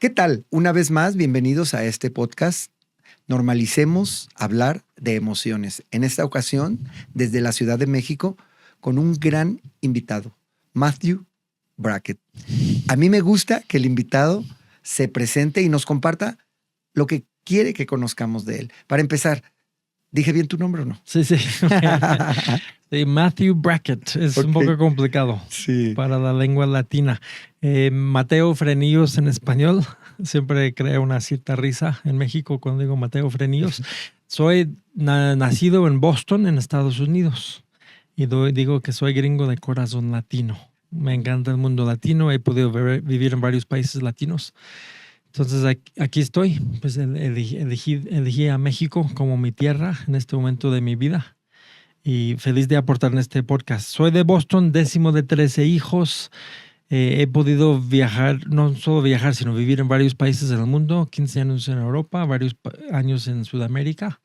¿Qué tal? Una vez más, bienvenidos a este podcast. Normalicemos hablar de emociones. En esta ocasión, desde la Ciudad de México, con un gran invitado, Matthew Brackett. A mí me gusta que el invitado se presente y nos comparta lo que quiere que conozcamos de él. Para empezar, ¿dije bien tu nombre o no? Sí. Sí, Matthew Brackett. Es un poco complicado para la lengua latina. Mateo Frenillos en español. Siempre crea una cierta risa en México cuando digo Mateo Frenillos. Soy nacido en Boston, en Estados Unidos. Y digo que soy gringo de corazón latino. Me encanta el mundo latino. He podido vivir en varios países latinos. Entonces aquí estoy. Pues elegí a México como mi tierra en este momento de mi vida. Y feliz de aportar en este podcast. Soy de Boston, 10º de 13 hijos. He podido viajar, no solo viajar, sino vivir en varios países del mundo. 15 años en Europa, varios años en Sudamérica,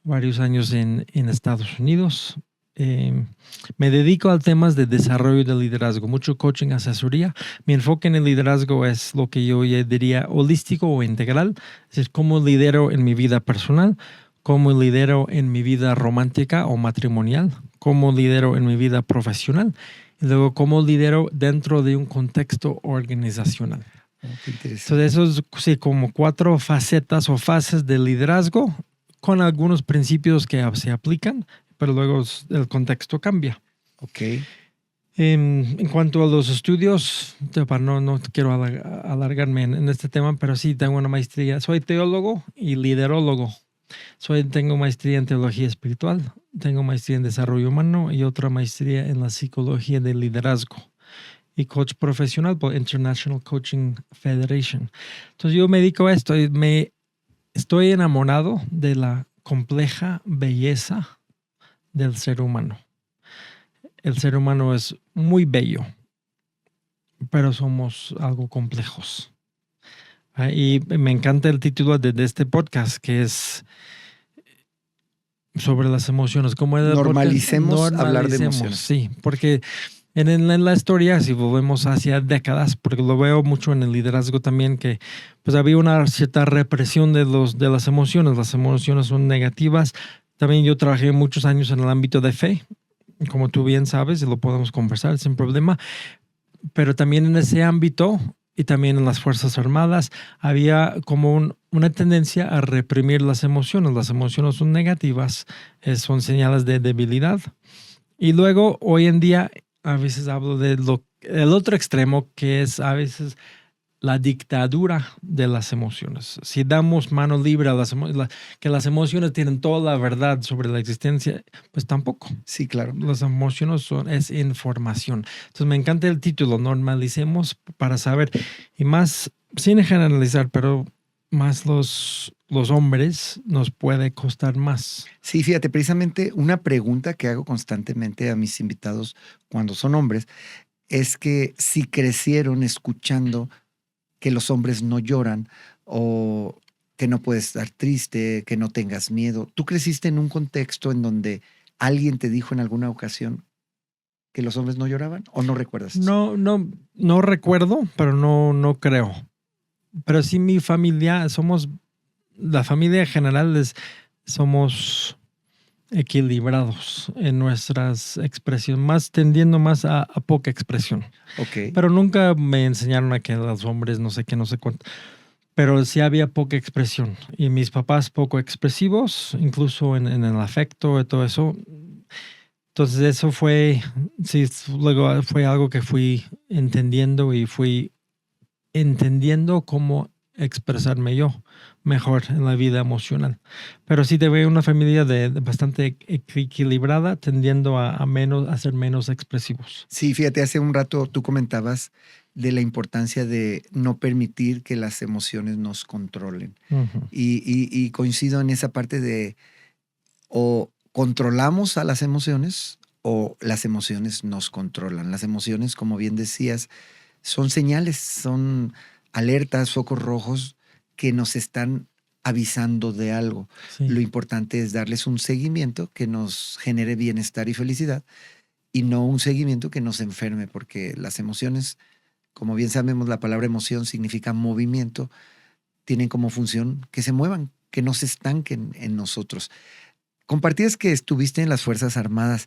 varios años en Estados Unidos. Me dedico a temas de desarrollo de liderazgo, mucho coaching, asesoría. Mi enfoque en el liderazgo es lo que yo diría holístico o integral. Es decir, cómo lidero en mi vida personal, cómo lidero en mi vida romántica o matrimonial, cómo lidero en mi vida profesional y luego cómo lidero dentro de un contexto organizacional. Oh, qué interesante. Entonces, eso es sí, como 4 facetas o fases de liderazgo con algunos principios que se aplican, pero luego el contexto cambia. Ok. En cuanto a los estudios, no quiero alargarme en este tema, pero sí tengo una maestría. Soy teólogo y liderólogo. Tengo maestría en teología espiritual, tengo maestría en desarrollo humano y otra maestría en la psicología del liderazgo y coach profesional por International Coaching Federation. Entonces yo me dedico a esto y me estoy enamorado de la compleja belleza del ser humano. El ser humano es muy bello, pero somos algo complejos. Y me encanta el título de este podcast, que es sobre las emociones. ¿Cómo Normalicemos hablar de emociones. Sí, porque en la historia, si volvemos hacia décadas, porque lo veo mucho en el liderazgo también, que pues había una cierta represión de las emociones. Las emociones son negativas. También yo trabajé muchos años en el ámbito de fe, como tú bien sabes, y lo podemos conversar sin problema. Pero también en ese ámbito y también en las Fuerzas Armadas había como una tendencia a reprimir las emociones. Las emociones son negativas, son señales de debilidad. Y luego, hoy en día, a veces hablo de el otro extremo, que es a veces la dictadura de las emociones. Si damos mano libre a que las emociones tienen toda la verdad sobre la existencia, pues tampoco. Sí, claro. Las emociones es información. Entonces me encanta el título, normalicemos para saber, y más, sin generalizar, pero más los hombres nos puede costar más. Sí, fíjate, precisamente una pregunta que hago constantemente a mis invitados cuando son hombres es que si crecieron escuchando que los hombres no lloran o que no puedes estar triste, que no tengas miedo. ¿Tú creciste en un contexto en donde alguien te dijo en alguna ocasión que los hombres no lloraban o no recuerdas eso? No recuerdo, pero no creo. Pero sí mi familia, la familia en general somos equilibrados en nuestras expresiones, tendiendo más a poca expresión. Ok. Pero nunca me enseñaron a que los hombres no sé qué, no sé cuánto. Pero sí había poca expresión. Y mis papás poco expresivos, incluso en el afecto y todo eso. Entonces eso luego fue algo que fui entendiendo y fui entendiendo cómo expresarme yo mejor en la vida emocional. Pero sí te veo una familia de bastante equilibrada, tendiendo a ser menos expresivos. Sí, fíjate, hace un rato tú comentabas de la importancia de no permitir que las emociones nos controlen. Uh-huh. Y coincido en esa parte de o controlamos a las emociones o las emociones nos controlan. Las emociones, como bien decías, son señales, son alertas, focos rojos que nos están avisando de algo. Sí. Lo importante es darles un seguimiento que nos genere bienestar y felicidad y no un seguimiento que nos enferme, porque las emociones como bien sabemos, la palabra emoción significa movimiento, tienen como función que se muevan, que no se estanquen en nosotros. Compartías que estuviste en las Fuerzas Armadas.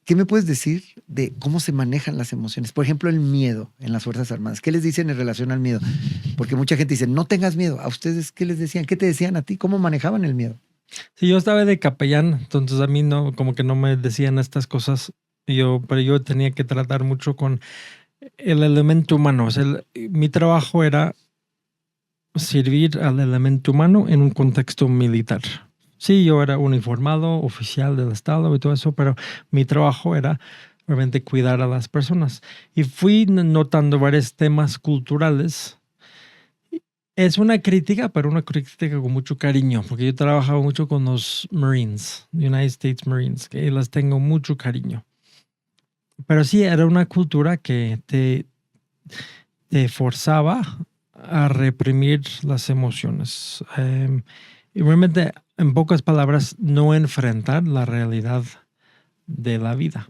¿Qué me puedes decir de cómo se manejan las emociones? Por ejemplo, el miedo en las Fuerzas Armadas. ¿Qué les dicen en relación al miedo? Porque mucha gente dice, no tengas miedo. ¿A ustedes qué les decían? ¿Qué te decían a ti? ¿Cómo manejaban el miedo? Sí, yo estaba de capellán, entonces a mí no, como que no me decían estas cosas. Pero yo tenía que tratar mucho con el elemento humano. O sea, mi trabajo era servir al elemento humano en un contexto militar. Sí, yo era uniformado, oficial del Estado y todo eso, pero mi trabajo era realmente cuidar a las personas. Y fui notando varios temas culturales. Es una crítica, pero una crítica con mucho cariño, porque yo trabajaba mucho con los Marines, United States Marines, que las tengo mucho cariño. Pero sí, era una cultura que te forzaba a reprimir las emociones. Y realmente, en pocas palabras, no enfrentar la realidad de la vida.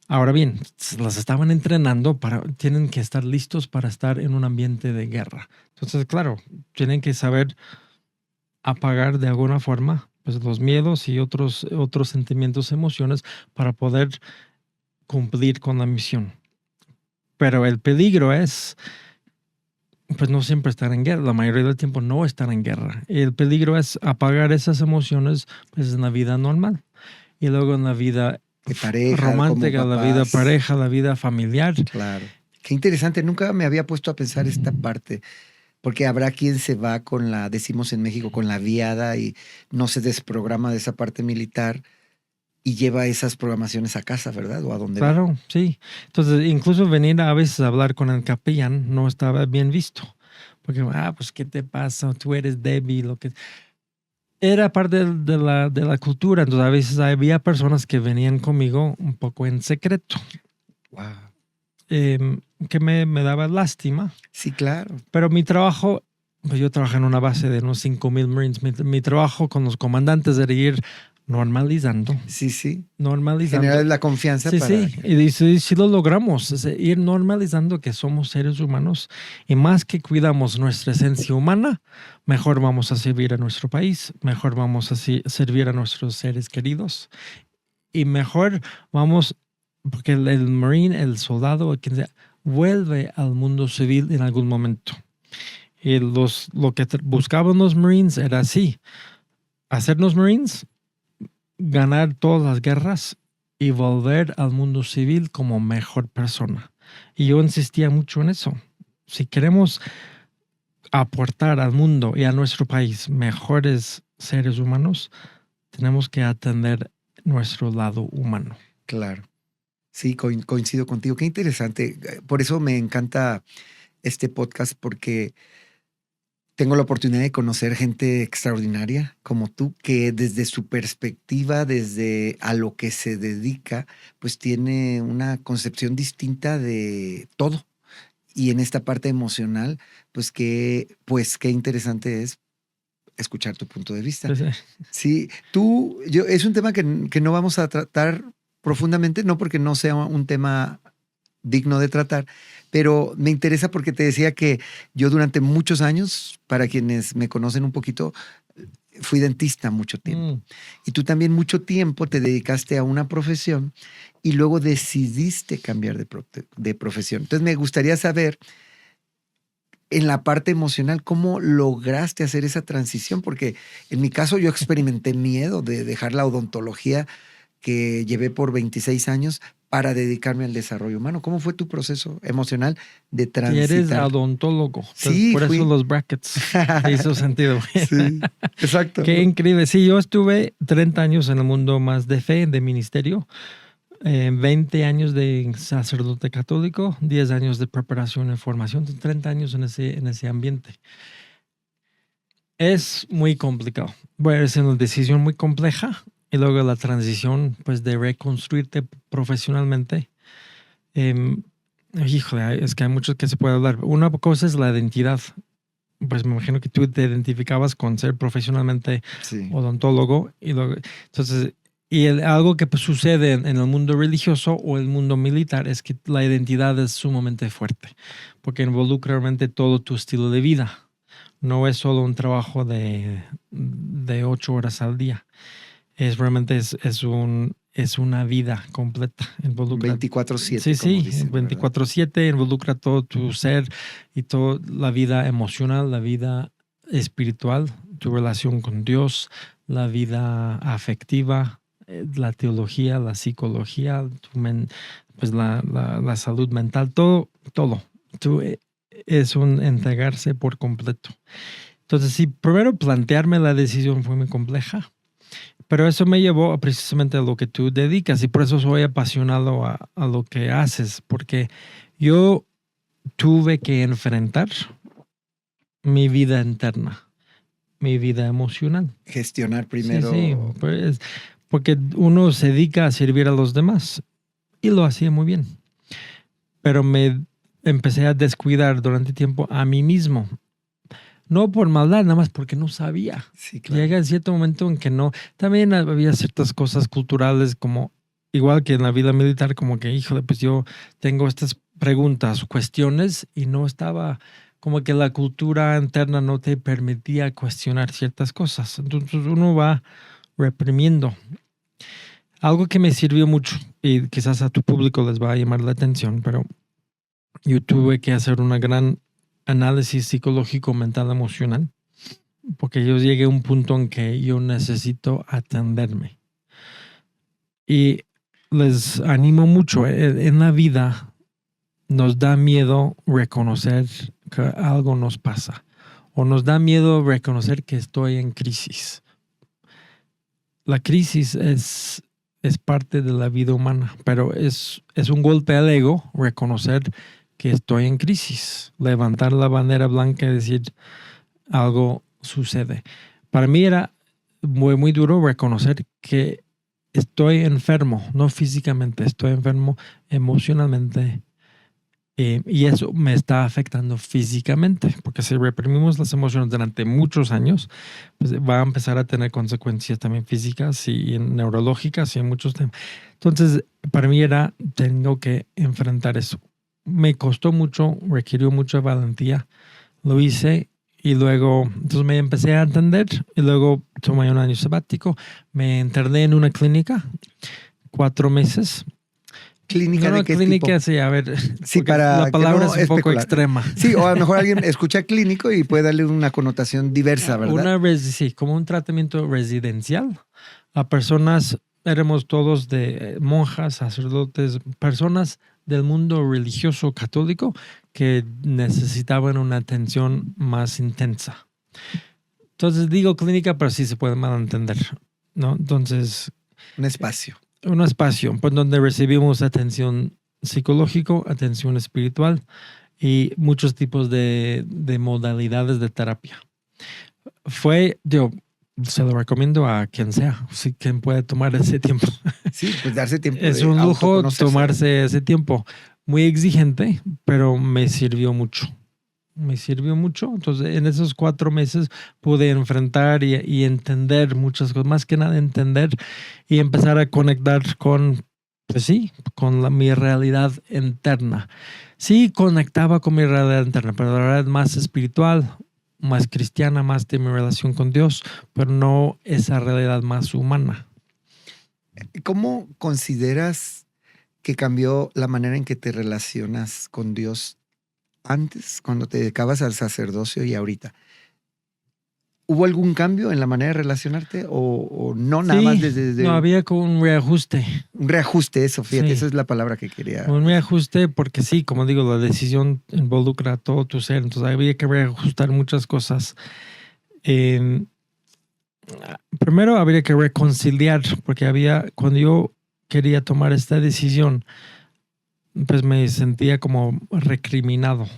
Ahora bien, las estaban entrenando tienen que estar listos para estar en un ambiente de guerra. Entonces, claro, tienen que saber apagar de alguna forma pues, los miedos y otros sentimientos, emociones para poder cumplir con la misión. Pero el peligro es pues no siempre estar en guerra, la mayoría del tiempo no estar en guerra. El peligro es apagar esas emociones pues en la vida normal y luego en la vida de pareja, romántica, la vida pareja, la vida familiar. Claro. Qué interesante, nunca me había puesto a pensar esta parte, porque habrá quien se va con decimos en México, con la viada y no se desprograma de esa parte militar y lleva esas programaciones a casa, ¿verdad? O a donde Claro, va. Sí. Entonces, incluso venir a veces a hablar con el capellán no estaba bien visto. Porque, pues, ¿qué te pasa? Tú eres débil. Era parte de la cultura. Entonces, a veces había personas que venían conmigo un poco en secreto. Wow. Que me daba lástima. Sí, claro. Pero mi trabajo, pues yo trabajé en una base de unos 5,000 Marines. Mi trabajo con los comandantes era ir normalizando. Sí. Normalizando. Generar la confianza. Sí. Y sí lo logramos. Ir normalizando que somos seres humanos y más que cuidamos nuestra esencia humana, mejor vamos a servir a nuestro país, mejor vamos a servir a nuestros seres queridos y mejor vamos, porque el Marine, el soldado, quien sea, vuelve al mundo civil en algún momento. Y lo que buscaban los Marines era así, hacernos Marines, ganar todas las guerras y volver al mundo civil como mejor persona. Y yo insistía mucho en eso. Si queremos aportar al mundo y a nuestro país mejores seres humanos, tenemos que atender nuestro lado humano. Claro. Sí, coincido contigo. Qué interesante. Por eso me encanta este podcast, porque tengo la oportunidad de conocer gente extraordinaria como tú, que desde su perspectiva, desde a lo que se dedica, pues tiene una concepción distinta de todo. Y en esta parte emocional, pues qué interesante es escuchar tu punto de vista. Sí, es un tema que no vamos a tratar profundamente, no porque no sea un tema digno de tratar, pero me interesa porque te decía que yo durante muchos años, para quienes me conocen un poquito, fui dentista mucho tiempo. Y tú también mucho tiempo te dedicaste a una profesión y luego decidiste cambiar de profesión. Entonces me gustaría saber, en la parte emocional, ¿cómo lograste hacer esa transición? Porque en mi caso yo experimenté miedo de dejar la odontología que llevé por 26 años para dedicarme al desarrollo humano. ¿Cómo fue tu proceso emocional de transitar? Y eres odontólogo. Sí, por eso los brackets. Te hizo sentido. Sí, exacto. Qué increíble. Sí, yo estuve 30 años en el mundo más de fe, de ministerio. 20 años de sacerdote católico, 10 años de preparación y formación, 30 años en ese ambiente. Es muy complicado. Bueno, es una decisión muy compleja. Y luego la transición, pues, de reconstruirte profesionalmente. Híjole, es que hay mucho que se puede hablar. Una cosa es la identidad. Pues me imagino que tú te identificabas con ser profesionalmente odontólogo. Y luego, entonces, Y algo que pues, sucede en el mundo religioso o el mundo militar es que la identidad es sumamente fuerte, porque involucra realmente todo tu estilo de vida. No es solo un trabajo de 8 horas al día. Realmente es una vida completa. Involucra 24/7. Sí, sí, 24/7 involucra todo tu ser y toda la vida emocional, la vida espiritual, tu relación con Dios, la vida afectiva, la teología, la psicología, pues la salud mental, todo. Es un entregarse por completo. Entonces, sí, primero plantearme la decisión fue muy compleja, pero eso me llevó precisamente a lo que tú dedicas y por eso soy apasionado a lo que haces, porque yo tuve que enfrentar mi vida interna, mi vida emocional. Gestionar primero. Sí, pues, porque uno se dedica a servir a los demás y lo hacía muy bien, pero me empecé a descuidar durante tiempo a mí mismo. No por maldad, nada más porque no sabía. Sí, claro. Llega cierto momento en que no. También había ciertas cosas culturales como, igual que en la vida militar, como que, híjole, pues yo tengo estas preguntas, cuestiones y no estaba, como que la cultura interna no te permitía cuestionar ciertas cosas. Entonces uno va reprimiendo. Algo que me sirvió mucho y quizás a tu público les va a llamar la atención, pero yo tuve que hacer una gran análisis psicológico, mental, emocional, porque yo llegué a un punto en que yo necesito atenderme. Y les animo mucho, en la vida nos da miedo reconocer que algo nos pasa o nos da miedo reconocer que estoy en crisis. La crisis es parte de la vida humana, pero es un golpe al ego reconocer que estoy en crisis, levantar la bandera blanca y decir algo sucede. Para mí era muy, muy duro reconocer que estoy enfermo, no físicamente, estoy enfermo emocionalmente y eso me está afectando físicamente, porque si reprimimos las emociones durante muchos años, pues va a empezar a tener consecuencias también físicas y neurológicas y en muchos temas. Entonces, para mí era, tengo que enfrentar eso. Me costó mucho, requirió mucha valentía, lo hice y luego, entonces me empecé a entender y luego tomé un año sabático, me interné en una clínica, 4 meses. ¿Clínica de qué clínica, tipo? Sí, a ver, Sí, para la palabra no es un poco extrema. Sí, o a lo mejor alguien escucha clínico y puede darle una connotación diversa, ¿verdad? Sí, como un tratamiento residencial a personas, éramos todos de monjas, sacerdotes, personas del mundo religioso católico que necesitaban una atención más intensa. Entonces digo clínica, pero sí se puede malentender, ¿no? Entonces... Un espacio. Un espacio pues, donde recibimos atención psicológica, atención espiritual y muchos tipos de modalidades de terapia. Se lo recomiendo a quien sea, quien puede tomar ese tiempo. Sí, pues darse tiempo. Es un lujo tomarse ese tiempo. Muy exigente, pero me sirvió mucho. Entonces, en esos 4 meses pude enfrentar y entender muchas cosas, más que nada entender y empezar a conectar con, pues sí, con mi realidad interna. Sí, conectaba con mi realidad interna, pero la realidad más espiritual, más cristiana, más de mi relación con Dios, pero no esa realidad más humana. ¿Cómo consideras que cambió la manera en que te relacionas con Dios antes, cuando te dedicabas al sacerdocio y ahorita? ¿Hubo algún cambio en la manera de relacionarte o no? Nada más desde... No, había como un reajuste. Un reajuste, eso, fíjate, esa es la palabra que quería. Un reajuste porque sí, como digo, la decisión involucra todo tu ser, entonces había que reajustar muchas cosas. Primero habría que reconciliar, porque cuando yo quería tomar esta decisión, pues me sentía como recriminado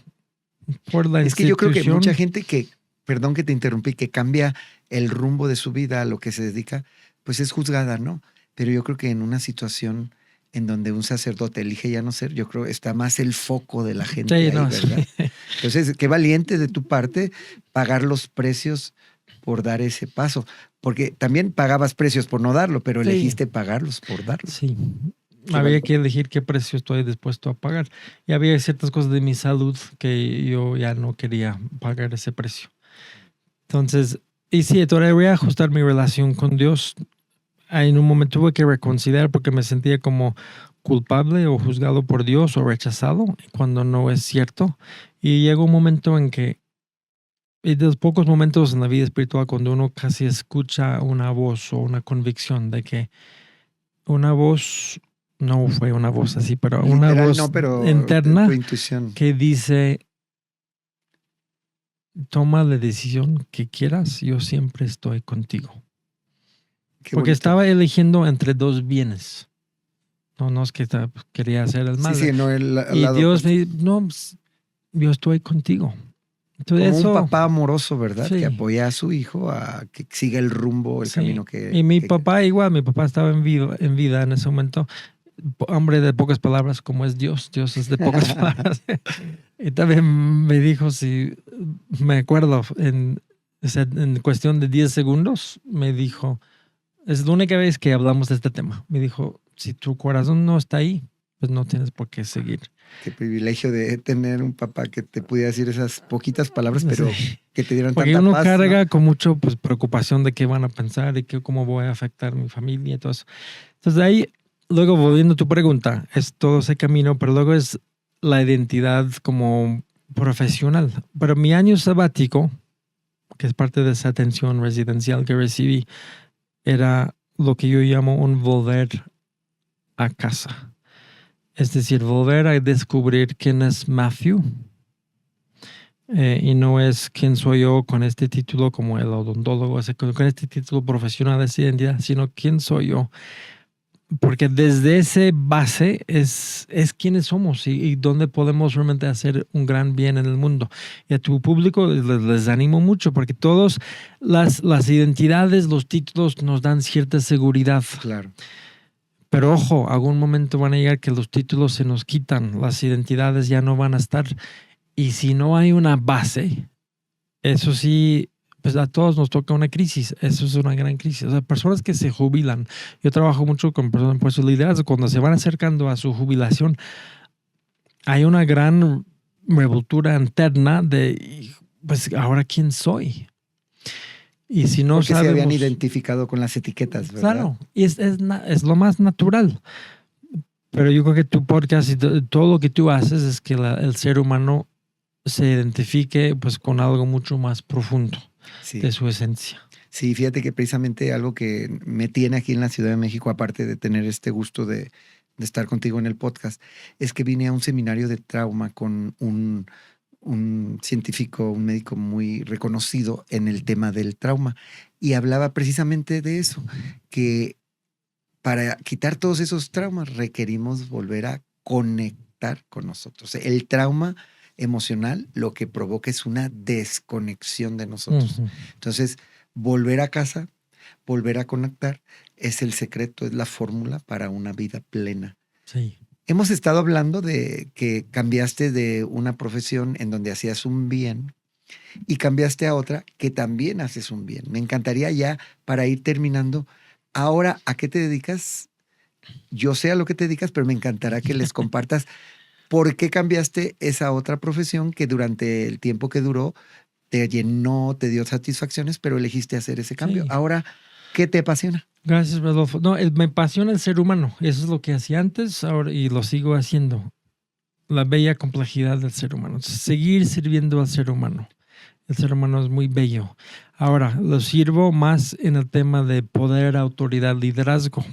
por la institución. Es que yo creo que mucha gente que, perdón que te interrumpí, que cambia el rumbo de su vida a lo que se dedica, pues es juzgada, ¿no? Pero yo creo que en una situación en donde un sacerdote elige ya no ser, yo creo que está más el foco de la gente ahí, ¿verdad? Sí. Entonces, qué valiente de tu parte pagar los precios por dar ese paso? Porque también pagabas precios por no darlo, pero elegiste pagarlos por darlo. Sí. Había que elegir qué precio estoy dispuesto a pagar. Y había ciertas cosas de mi salud que yo ya no quería pagar ese precio. Entonces, y sí, todavía voy a ajustar mi relación con Dios. En un momento tuve que reconsiderar porque me sentía como culpable o juzgado por Dios o rechazado cuando no es cierto. Y llegó un momento en que, y de los pocos momentos en la vida espiritual cuando uno casi escucha una voz o una convicción de que una voz, no fue una voz así, pero una literal, voz interna tu intuición. que dice, toma la decisión que quieras, yo siempre estoy contigo. Porque bonito. Estaba eligiendo entre dos bienes. No es que quería hacer el mal. Sí, no, y Dios me dice, no, yo estoy contigo. Entonces, como un papá amoroso, ¿verdad? Sí. Que apoya a su hijo a que siga el rumbo, el camino que... Y mi papá igual, mi papá estaba en vida en ese momento. Hombre de pocas palabras, como es Dios. Dios es de pocas palabras. Y también me dijo, si me acuerdo, en cuestión de 10 segundos, me dijo, es la única vez que hablamos de este tema. Me dijo, si tu corazón no está ahí, pues no tienes por qué seguir. Qué privilegio de tener un papá que te pudiera decir esas poquitas palabras, pero que te dieran porque tanta uno paz. Carga, ¿no? Con mucho pues, preocupación de qué van a pensar y cómo voy a afectar a mi familia y todo eso. Entonces de ahí, luego volviendo a tu pregunta, es todo ese camino, pero luego es la identidad como profesional. Pero mi año sabático, que es parte de esa atención residencial que recibí, era lo que yo llamo un volver a casa. Es decir, volver a descubrir quién es Matthew y no es quién soy yo con este título como el odontólogo, con este título profesional de esa identidad, sino quién soy yo. Porque desde ese base es quiénes somos y dónde podemos realmente hacer un gran bien en el mundo. Y a tu público les animo mucho porque todas las identidades, los títulos nos dan cierta seguridad. Claro. Pero ojo, algún momento van a llegar que los títulos se nos quitan, las identidades ya no van a estar. Y si no hay una base, eso sí, pues a todos nos toca una crisis. Eso es una gran crisis. O sea, personas que se jubilan. Yo trabajo mucho con personas en puestos de liderazgo. Cuando se van acercando a su jubilación, hay una gran revoltura interna de, pues, ¿ahora quién soy? Y si no porque sabemos, se habían identificado con las etiquetas, ¿verdad? Claro, y es lo más natural. Pero yo creo que tu podcast y todo lo que tú haces es que el ser humano se identifique pues con algo mucho más profundo de su esencia. Sí, fíjate que precisamente algo que me tiene aquí en la Ciudad de México, aparte de tener este gusto de estar contigo en el podcast, es que vine a un seminario de trauma con un científico, un médico muy reconocido en el tema del trauma y hablaba precisamente de eso, que para quitar todos esos traumas requerimos volver a conectar con nosotros. El trauma emocional lo que provoca es una desconexión de nosotros. Uh-huh. Entonces, volver a casa, volver a conectar es el secreto, es la fórmula para una vida plena. Sí. Hemos estado hablando de que cambiaste de una profesión en donde hacías un bien y cambiaste a otra que también haces un bien. Me encantaría ya, para ir terminando, ahora, ¿a qué te dedicas? Yo sé a lo que te dedicas, pero me encantará que les compartas por qué cambiaste esa otra profesión que durante el tiempo que duró te llenó, te dio satisfacciones, pero elegiste hacer ese cambio. Sí. Ahora, ¿qué te apasiona? Gracias, Rodolfo. No, me apasiona el ser humano. Eso es lo que hacía antes ahora, y lo sigo haciendo. La bella complejidad del ser humano. Seguir sirviendo al ser humano. El ser humano es muy bello. Ahora, lo sirvo más en el tema de poder, autoridad, liderazgo.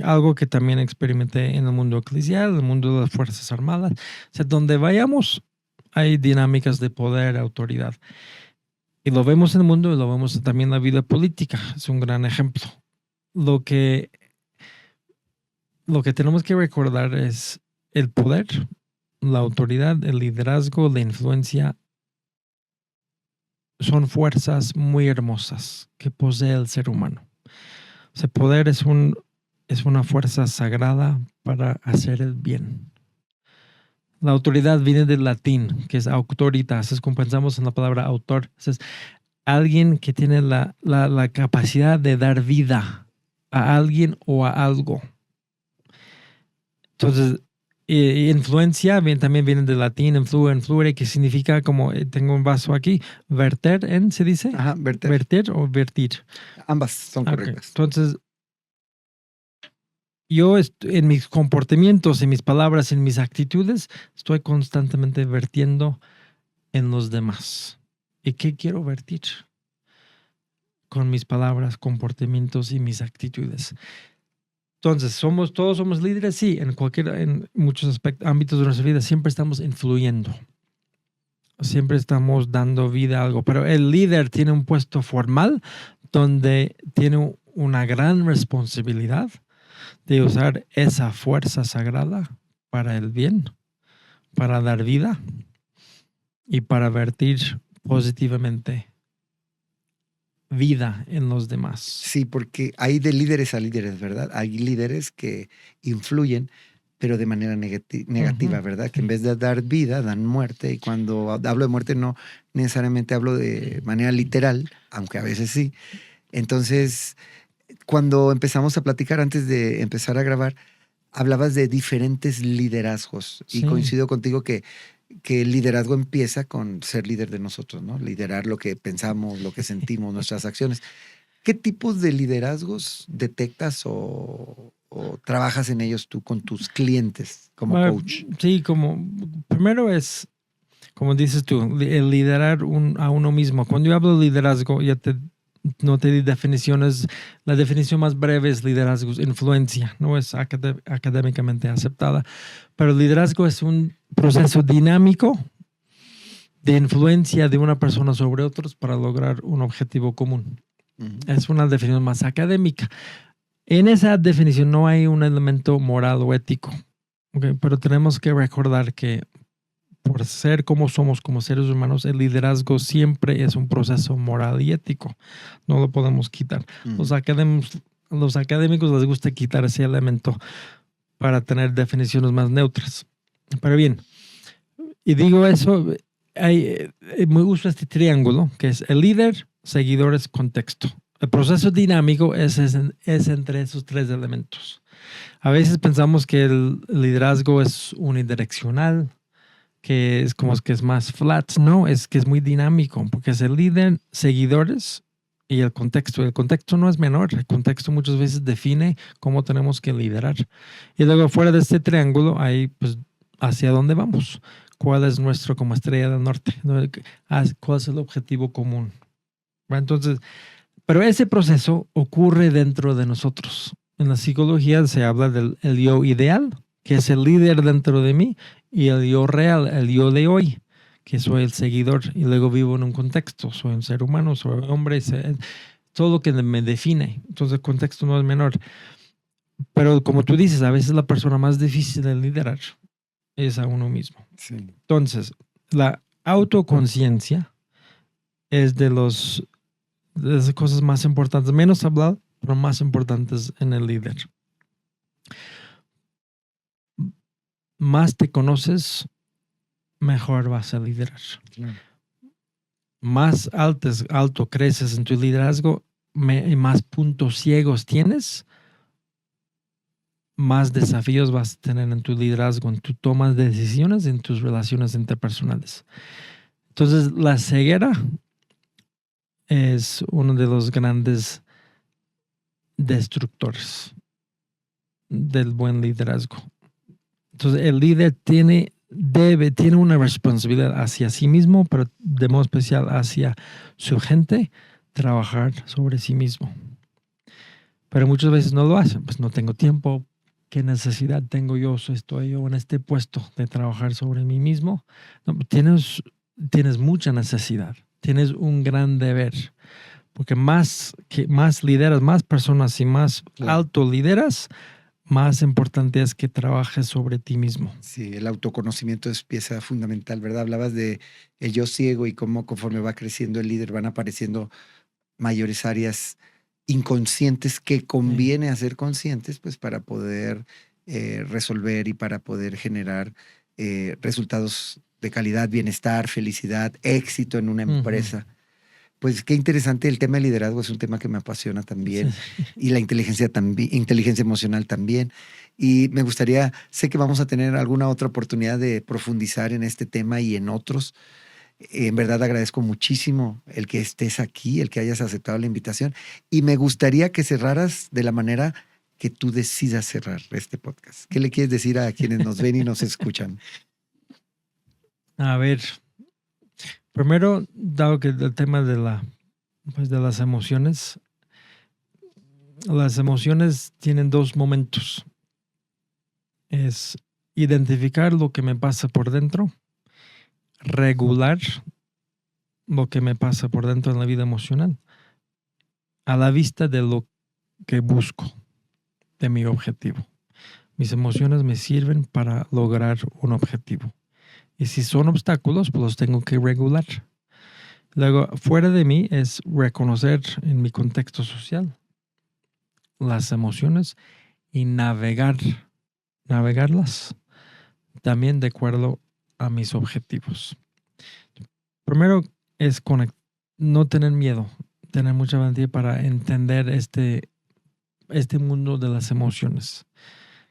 Algo que también experimenté en el mundo eclesial, en el mundo de las Fuerzas Armadas. O sea, donde vayamos, hay dinámicas de poder, autoridad. Y lo vemos en el mundo y lo vemos también en la vida política. Es un gran ejemplo. Lo que tenemos que recordar es el poder, la autoridad, el liderazgo, la influencia. Son fuerzas muy hermosas que posee el ser humano. O sea, poder es una fuerza sagrada para hacer el bien. La autoridad viene del latín, que es auctoritas. Es como pensamos en la palabra autor. alguien que tiene la capacidad de dar vida a alguien o a algo. Entonces, influencia también viene del latín, influere, que significa como, tengo un vaso aquí, verter ¿se dice? Ajá, verter. Verter o vertir. Ambas son correctas. Entonces, yo en mis comportamientos, en mis palabras, en mis actitudes, estoy constantemente vertiendo en los demás. ¿Y qué quiero vertir? Con mis palabras, comportamientos y mis actitudes. Entonces, todos somos líderes, sí, en muchos ámbitos de nuestra vida siempre estamos influyendo. Siempre estamos dando vida a algo, pero el líder tiene un puesto formal donde tiene una gran responsabilidad de usar esa fuerza sagrada para el bien, para dar vida y para vertir positivamente vida en los demás. Sí, porque hay de líderes a líderes, ¿verdad? Hay líderes que influyen, pero de manera negativa, ¿verdad? Que en vez de dar vida, dan muerte. Y cuando hablo de muerte, no necesariamente hablo de manera literal, aunque a veces sí. Entonces, cuando empezamos a platicar antes de empezar a grabar, hablabas de diferentes liderazgos. Sí. Y coincido contigo que el liderazgo empieza con ser líder de nosotros, ¿no? Liderar lo que pensamos, lo que sentimos, nuestras acciones. ¿Qué tipos de liderazgos detectas o trabajas en ellos tú con tus clientes como coach? Sí, primero es, como dices tú, el liderar a uno mismo. Cuando yo hablo de liderazgo, no te di definiciones. La definición más breve es liderazgo, influencia, no es académicamente aceptada, pero el liderazgo es un proceso dinámico de influencia de una persona sobre otros para lograr un objetivo común. Es una definición más académica. En esa definición no hay un elemento moral o ético, ¿okay? Pero tenemos que recordar que por ser como somos como seres humanos, el liderazgo siempre es un proceso moral y ético. No lo podemos quitar. Los académicos les gusta quitar ese elemento para tener definiciones más neutras. Pero bien, y digo eso, me gusta este triángulo, que es el líder, seguidores, contexto. El proceso dinámico es entre esos tres elementos. A veces pensamos que el liderazgo es unidireccional, que es como que es más flat. No, es que es muy dinámico, porque es el líder, seguidores y el contexto. El contexto no es menor. El contexto muchas veces define cómo tenemos que liderar. Y luego fuera de este triángulo hay pues hacia dónde vamos. ¿Cuál es nuestro como estrella del norte? ¿Cuál es el objetivo común? Entonces, pero ese proceso ocurre dentro de nosotros. En la psicología se habla del yo ideal, que es el líder dentro de mí, y el yo real, el yo de hoy, que soy el seguidor y luego vivo en un contexto. Soy un ser humano, soy un hombre, todo lo que me define. Entonces el contexto no es menor. Pero como tú dices, a veces la persona más difícil de liderar es a uno mismo. Sí. Entonces, la autoconciencia es de las cosas más importantes, menos hablado, pero más importantes en el líder. Más te conoces, mejor vas a liderar. Claro. Más alto creces en tu liderazgo y más puntos ciegos tienes, más desafíos vas a tener en tu liderazgo, en tu toma de decisiones, en tus relaciones interpersonales. Entonces, la ceguera es uno de los grandes destructores del buen liderazgo. Entonces, el líder tiene una responsabilidad hacia sí mismo, pero de modo especial hacia su gente, trabajar sobre sí mismo. Pero muchas veces no lo hacen. Pues no tengo tiempo. ¿Qué necesidad tengo yo? Estoy yo en este puesto de trabajar sobre mí mismo. No, tienes mucha necesidad. Tienes un gran deber. Porque más lideras, más personas y más alto lideras, más importante es que trabajes sobre ti mismo. Sí, el autoconocimiento es pieza fundamental, ¿verdad? Hablabas de el yo ciego y cómo conforme va creciendo el líder van apareciendo mayores áreas inconscientes que conviene hacer conscientes, pues para poder resolver y para poder generar resultados de calidad, bienestar, felicidad, éxito en una empresa. Pues qué interesante, el tema de liderazgo es un tema que me apasiona también, sí. Y la inteligencia emocional también. Y me gustaría, sé que vamos a tener alguna otra oportunidad de profundizar en este tema y en otros. En verdad agradezco muchísimo el que estés aquí, el que hayas aceptado la invitación. Y me gustaría que cerraras de la manera que tú decidas cerrar este podcast. ¿Qué le quieres decir a quienes nos ven y nos escuchan? A ver, primero, dado que el tema de las emociones tienen dos momentos. Es identificar lo que me pasa por dentro, regular lo que me pasa por dentro en la vida emocional, a la vista de lo que busco, de mi objetivo. Mis emociones me sirven para lograr un objetivo. Y si son obstáculos, pues los tengo que regular. Luego, fuera de mí es reconocer en mi contexto social las emociones y navegarlas también de acuerdo a mis objetivos. Primero es no tener miedo, tener mucha valentía para entender este mundo de las emociones,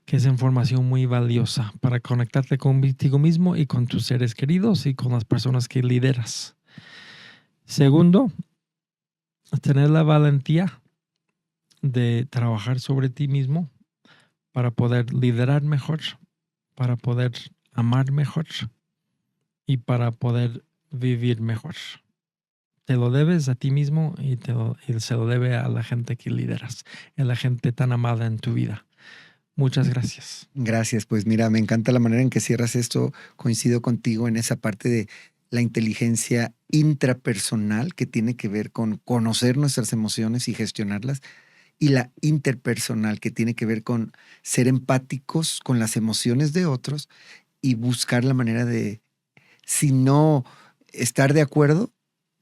que es información muy valiosa para conectarte contigo mismo y con tus seres queridos y con las personas que lideras. Segundo, tener la valentía de trabajar sobre ti mismo para poder liderar mejor, para poder amar mejor y para poder vivir mejor. Te lo debes a ti mismo y se lo debe a la gente que lideras, a la gente tan amada en tu vida. Muchas gracias. Gracias. Pues mira, me encanta la manera en que cierras esto. Coincido contigo en esa parte de la inteligencia intrapersonal que tiene que ver con conocer nuestras emociones y gestionarlas, y la interpersonal que tiene que ver con ser empáticos con las emociones de otros y buscar la manera de, si no estar de acuerdo,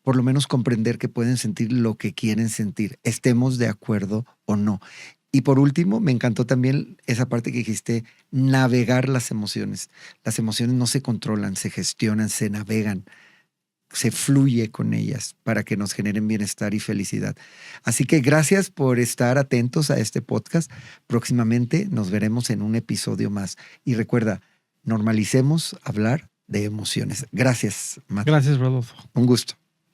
por lo menos comprender que pueden sentir lo que quieren sentir, estemos de acuerdo o no. Y por último, me encantó también esa parte que dijiste, navegar las emociones. Las emociones no se controlan, se gestionan, se navegan, se fluye con ellas para que nos generen bienestar y felicidad. Así que gracias por estar atentos a este podcast. Próximamente nos veremos en un episodio más. Y recuerda, normalicemos hablar de emociones. Gracias, Matt. Gracias, Rodolfo. Un gusto.